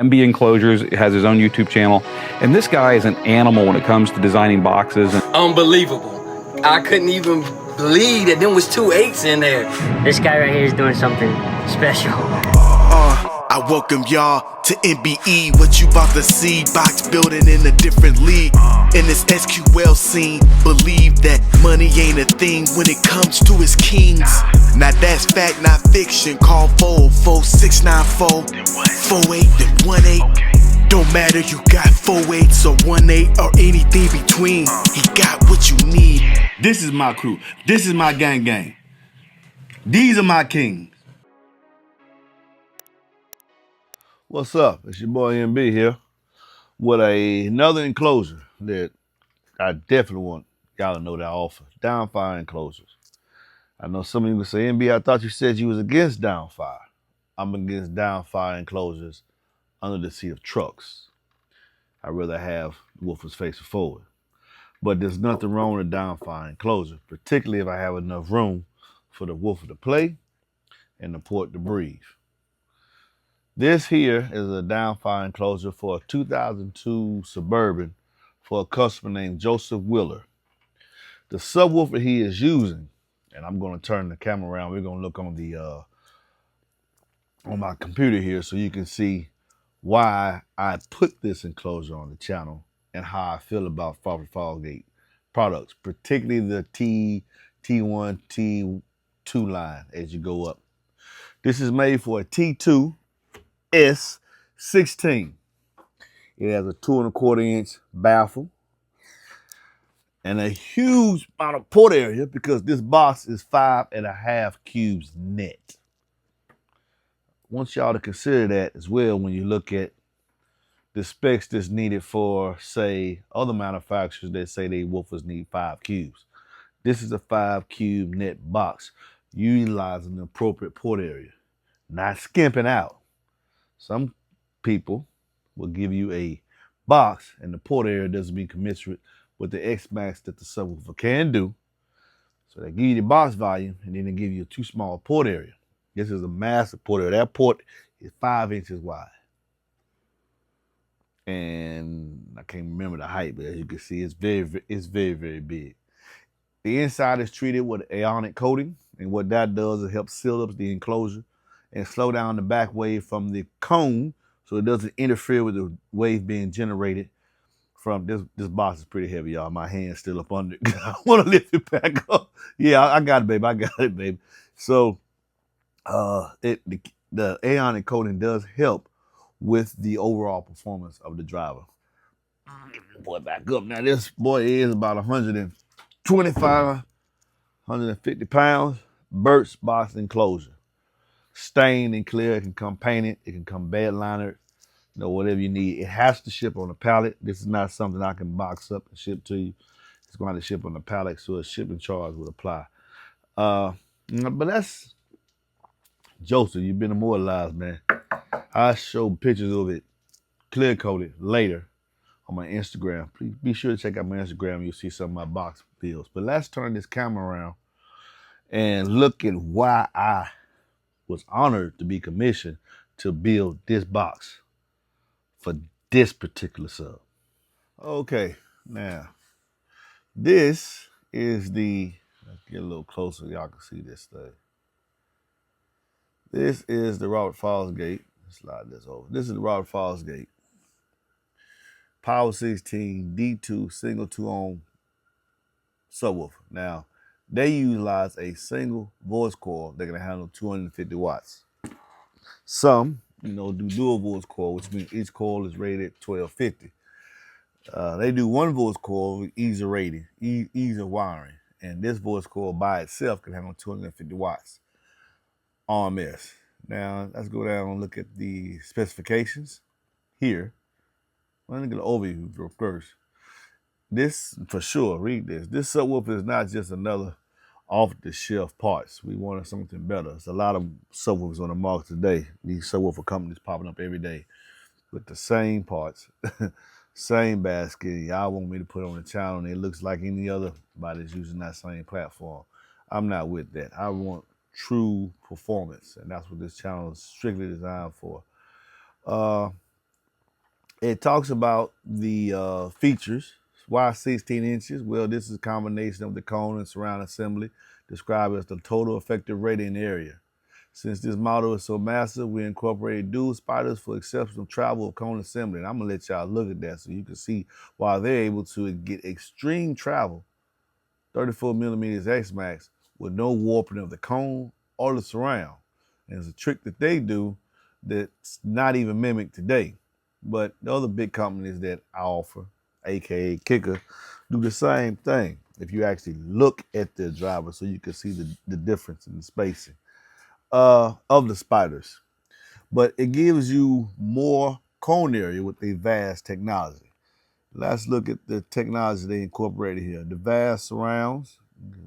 MB Enclosures has his own YouTube channel, and this guy is an animal when it comes to designing boxes. Unbelievable. I couldn't even believe that there was 2 8s in there. This guy right here is doing something special. I welcome y'all to MBE, what you about to see, box building in a different league. In this SQL scene, believe that money ain't a thing when it comes to its kings. Now that's fact, not fiction. Call 44694 48 then 18. Don't matter, you got 4 8s or 1 8 or anything between. He got what you need. This is my crew. This is my gang. These are my kings. What's up? It's your boy MB here with another enclosure that I definitely want y'all to know that I offer. Downfire enclosures. I know some of you would say, MB, I thought you said you was against Downfire. I'm against Downfire enclosures under the seat of trucks. I'd rather have woofers facing forward. But there's nothing wrong with a Downfire enclosure, particularly if I have enough room for the woofer to play and the port to breathe. This here is a Downfire enclosure for a 2002 Suburban for a customer named Joseph Willer. The subwoofer he is using, and I'm going to turn the camera around. We're going to look on the on my computer here so you can see why I put this enclosure on the channel and how I feel about Rockford Fosgate products, particularly the T1, T2 line as you go up. This is made for a T2 S16. It has a 2 1/4 inch baffle and a huge amount of port area because this box is 5.5 cubes net. I want y'all to consider that as well when you look at the specs that's needed for, say, other manufacturers that say they woofers need 5 cubes. This is a 5 cube net box utilizing the appropriate port area, not skimping out. Some people will give you a box and the port area doesn't be commensurate with the X-Max that the subwoofer can do. So they give you the box volume and then they give you a too small port area. This is a massive port area. That port is 5 inches wide. And I can't remember the height, but as you can see, it's very big. The inside is treated with ionic coating, and what that does is help seal up the enclosure and slow down the back wave from the cone so it doesn't interfere with the wave being generated from this box is pretty heavy, y'all. My hand's still up under it. I want to lift it back up. Yeah, I got it, baby. I got it, baby. So the ionic coating does help with the overall performance of the driver. Get the boy back up. Now this boy is about 125, 150 pounds. Birch box enclosure. Stained and clear. It can come painted. It can come bed linered. You know, whatever you need. It has to ship on a pallet. This is not something I can box up and ship to you. It's going to ship on a pallet, so a shipping charge would apply. But that's Joseph. You've been immortalized, man. I'll show pictures of it clear coated later on my Instagram. Please be sure to check out my Instagram. You'll see some of my box builds. But let's turn this camera around and look at why I was honored to be commissioned to build this box for this particular sub. Okay, now this is let's get a little closer, y'all can see this thing. This is the Rockford Fosgate. Slide this over. This is the Rockford Fosgate Power 16 D2 single 2-ohm subwoofer. Now, they utilize a single voice coil that can handle 250 watts. Some, do dual voice coil, which means each coil is rated at 1250. They do one voice coil with ease of rating, ease of wiring, and this voice coil by itself can handle 250 watts. RMS. Now, let's go down and look at the specifications here. Let me get an overview first. This, for sure, read this. This subwoofer is not just another off-the-shelf parts. We wanted something better. There's a lot of subwoofers on the market today. These subwoofer companies popping up every day with the same parts, same basket. Y'all want me to put on the channel and it looks like any other body's using that same platform. I'm not with that. I want true performance, and that's what this channel is strictly designed for. It talks about the features. Why 16 inches? Well, this is a combination of the cone and surround assembly, described as the total effective rating area. Since this model is so massive, we incorporated dual spiders for exceptional travel of cone assembly. And I'm gonna let y'all look at that so you can see why they're able to get extreme travel, 34 millimeters X-Max, with no warping of the cone or the surround. And it's a trick that they do that's not even mimicked today. But the other big companies that I offer, aka Kicker, do the same thing. If you actually look at the driver so you can see the difference in the spacing of the spiders. But it gives you more cone area with a vast technology. Let's look at the technology they incorporated here. The vast surrounds,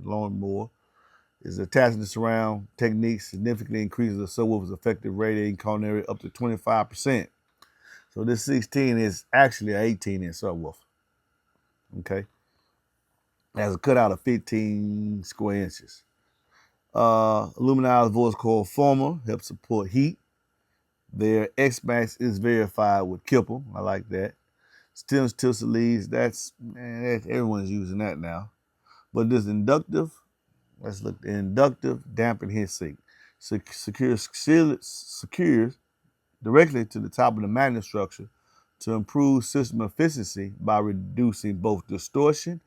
lawnmower, is attaching the surround technique significantly increases the subwoofer's effective radiating cone area up to 25%. So this 16 is actually an 18-inch subwoofer. Okay, it has a cutout of 15 square inches. Aluminized voice coil former helps support heat. Their X-Max is verified with Kipple. I like that. Stems, tilts, leads. That's everyone's using that now. But this inductive, let's look. The inductive dampen heat sink secures directly to the top of the magnet structure to improve system efficiency by reducing both distortion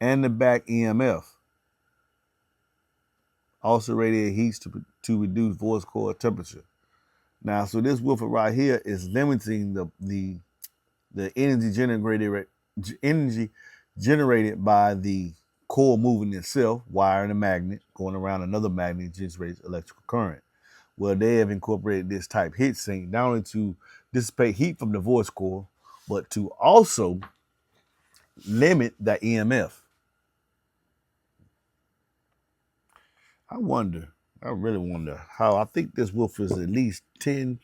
and the back EMF. Also radiate heats to reduce voice coil temperature. Now, so this woofer right here is limiting the energy generated by the coil moving itself, wiring a magnet, going around another magnet generates electrical current. Well, they have incorporated this type heat sink not only to dissipate heat from the voice coil, but to also limit the EMF. I really wonder how. I think this woofer is at least 10,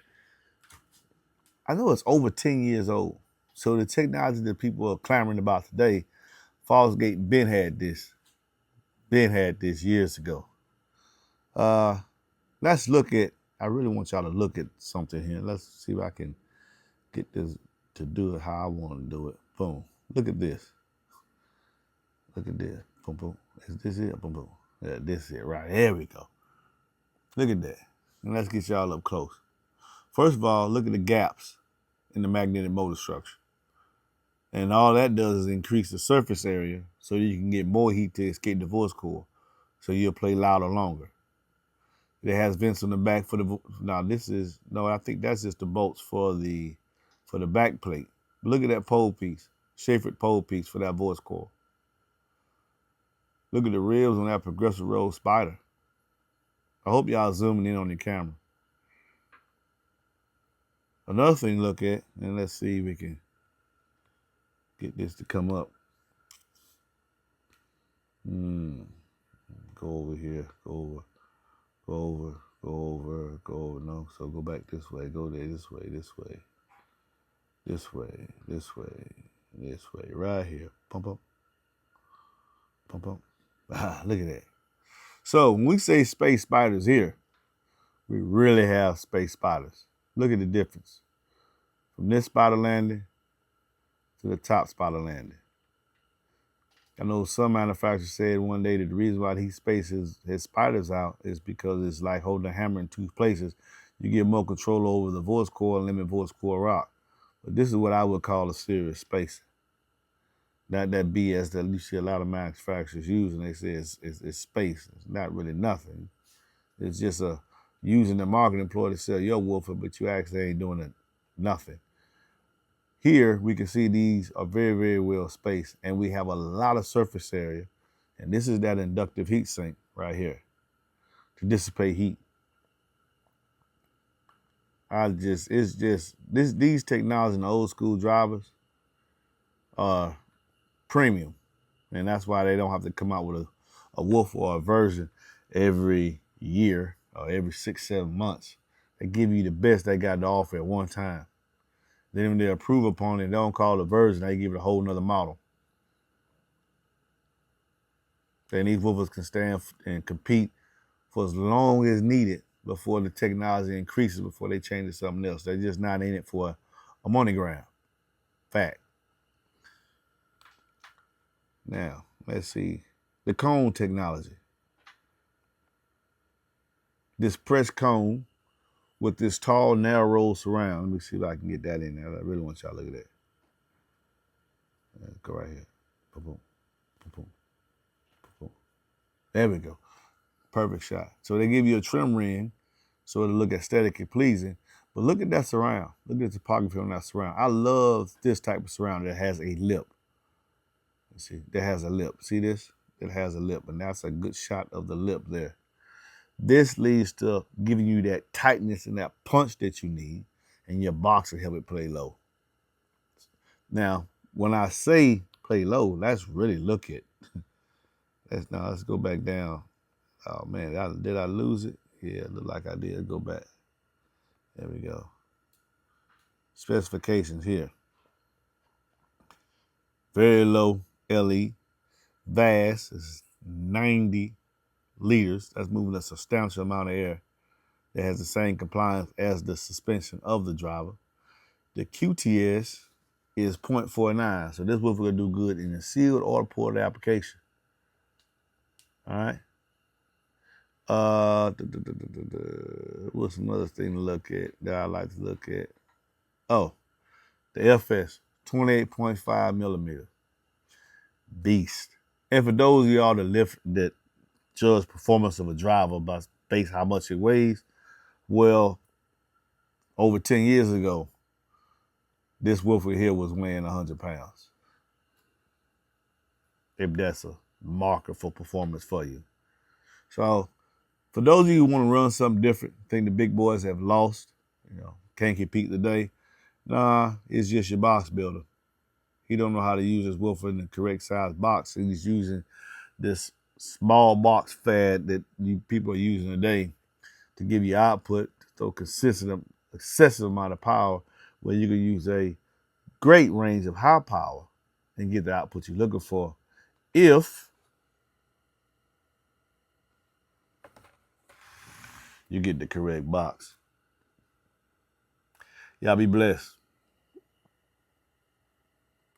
I know it's over 10 years old. So the technology that people are clamoring about today, Fosgate Ben had this years ago. Let's look at, I really want y'all to look at something here. Let's see if I can get this to do it how I want to do it. Boom. Look at this. Look at this. Boom, boom. Is this it? Boom, boom. Yeah, this is it, right. There we go. Look at that. And let's get y'all up close. First of all, look at the gaps in the magnetic motor structure. And all that does is increase the surface area so you can get more heat to escape the voice coil. So you'll play louder longer. It has vents on the back for the, I think that's just the bolts for the back plate. Look at that pole piece, chamfered pole piece for that voice coil. Look at the ribs on that progressive road spider. I hope y'all zooming in on the camera. Another thing to look at, and let's see if we can get this to come up. Go over here, go over. No, so go back this way, go there, this way, right here. Pump up. Look at that. So when we say space spiders here, we really have space spiders. Look at the difference. From this spider landing to the top spider landing. I know some manufacturers said one day that the reason why he spaces his spiders out is because it's like holding a hammer in two places. You get more control over the voice coil and limit voice coil rock. But this is what I would call a serious spacing. Not that BS that you see a lot of manufacturers use, and they say it's space. It's not really nothing. It's just using the marketing ploy to sell your woofer, but you actually ain't doing nothing. Here, we can see these are very, very well spaced, and we have a lot of surface area. And this is that inductive heat sink right here to dissipate heat. These technologies in the old school drivers are premium. And that's why they don't have to come out with a woofer or a version every year or every 6-7 months. They give you the best they got to offer at one time. Then when they approve upon it, they don't call it a version, they give it a whole nother model. And these woofers can stand and compete for as long as needed before the technology increases, before they change to something else. They're just not in it for a money grab. fact. Now, let's see. The cone technology. This pressed cone with this tall, narrow roll surround. Let me see if I can get that in there. I really want y'all to look at that. Let's go right here. Boom, boom, boom, boom. There we go. Perfect shot. So they give you a trim ring so it'll look aesthetically pleasing. But look at that surround. Look at the topography on that surround. I love this type of surround that has a lip. You see, that has a lip. See this? It has a lip, and that's a good shot of the lip there. This leads to giving you that tightness and that punch that you need, and your box will help it play low. Now, when I say play low, let's really look at. Let's go back down. Oh man, did I lose it? Yeah, it looked like I did. Go back. There we go. Specifications here. Very low LE. VAS is 90 liters. That's moving a substantial amount of air. That has the same compliance as the suspension of the driver. The QTS is 0.49. So this woofer will do good in a sealed or ported application. All right. What's some other thing to look at that I like to look at? Oh, the FS, 28.5 millimeter. Beast. And for those of y'all that judge performance of a driver based how much it weighs, well, over 10 years ago, this woofer here was weighing 100 pounds. If that's a marker for performance for you. So, for those of you who want to run something different, think the big boys have lost, can't compete today, nah, it's just your box builder. He don't know how to use his woofer in the correct size box. He's using this small box fad that people are using today to give you output, to throw excessive amount of power, where you can use a great range of high power and get the output you're looking for if you get the correct box. Y'all be blessed.